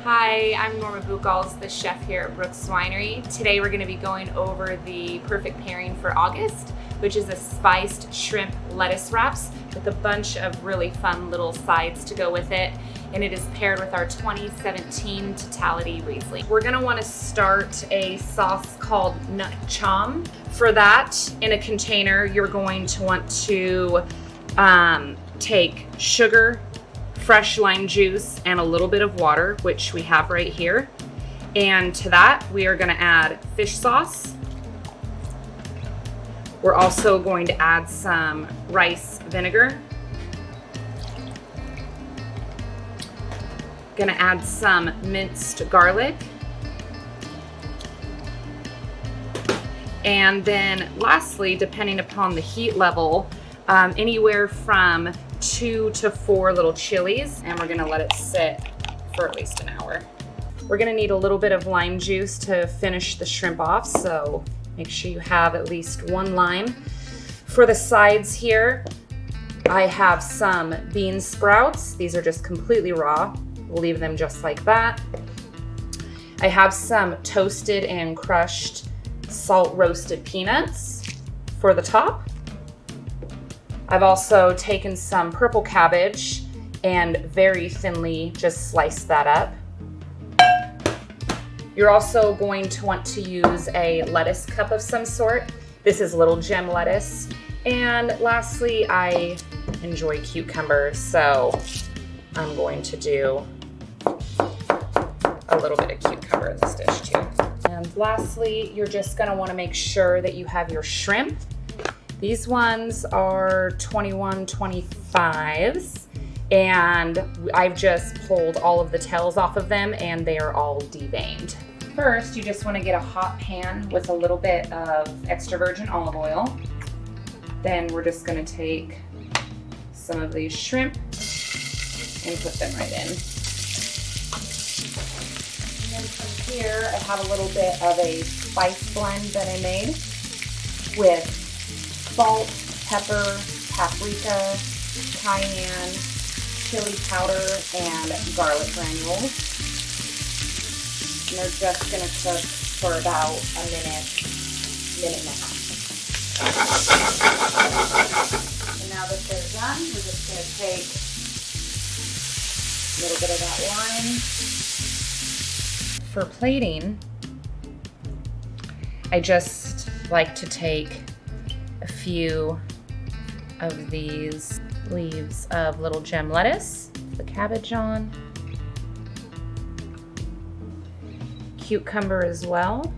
Hi, I'm Norma, the chef here at Brooks Winery. Today we're going to be going over the perfect pairing for August, which is a spiced shrimp lettuce wraps with a bunch of really fun little sides to go with it. And it is paired with our 2017 Totality Riesling. We're going to want to start a sauce called Cham. For that, in a container, you're going to want to take sugar, fresh lime juice, and a little bit of water, which we have right here. And to that, we are going to add fish sauce. We're also going to add some rice vinegar. Going to add some minced garlic. And then lastly, depending upon the heat level, anywhere from 2 to 4 little chilies, and we're gonna let it sit for at least an hour. We're gonna need a little bit of lime juice to finish the shrimp off, so make sure you have at least 1 lime. For the sides here, I have some bean sprouts. These are just completely raw. We'll leave them just like that. I have some toasted and crushed salt roasted peanuts for the top. I've also taken some purple cabbage and very thinly just sliced that up. You're also going to want to use a lettuce cup of some sort. This is little gem lettuce. And lastly, I enjoy cucumbers, so I'm going to do a little bit of cucumber in this dish too. And lastly, you're just gonna wanna make sure that you have your shrimp. These ones are 21-25s, and I've just pulled all of the tails off of them and they are all deveined. First, you just want to get a hot pan with a little bit of extra virgin olive oil. Then we're just going to take some of these shrimp and put them right in. And then from here, I have a little bit of a spice blend that I made with salt, pepper, paprika, cayenne, chili powder, and garlic granules. And they're just going to cook for about a minute and a half. And now that they're done, we're just going to take a little bit of that wine. For plating, I just like to take a few of these leaves of little gem lettuce, the cabbage on, cucumber as well.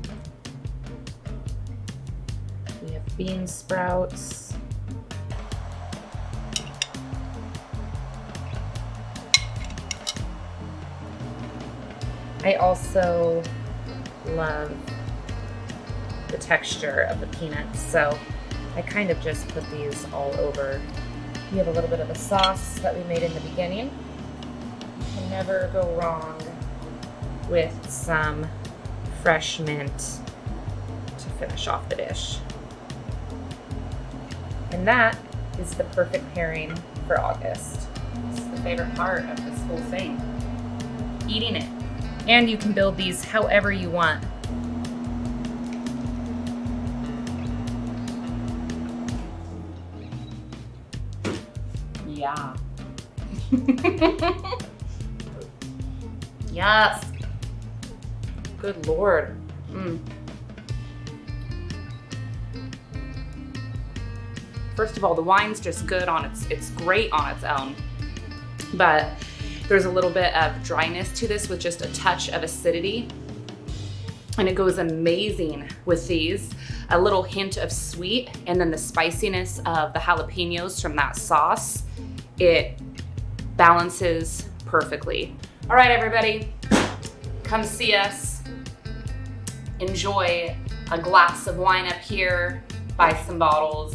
We have bean sprouts. I also love the texture of the peanuts, so I kind of just put these all over. You have a little bit of the sauce that we made in the beginning. You can never go wrong with some fresh mint to finish off the dish. And that is the perfect pairing for August. This is the favorite part of this whole thing, eating it. And you can build these however you want. Yeah. Yes. Good Lord. First of all, the wine's just good on it's great on its own, but there's a little bit of dryness to this with just a touch of acidity, and it goes amazing with these. A little hint of sweet, and then the spiciness of the jalapenos from that sauce. It balances perfectly. All right, everybody, come see us. Enjoy a glass of wine up here, buy some bottles.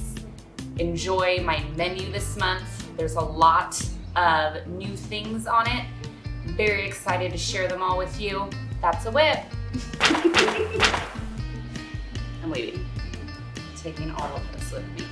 Enjoy my menu this month. There's a lot of new things on it. I'm very excited to share them all with you. That's a whip. I'm leaving. Taking all of this with me.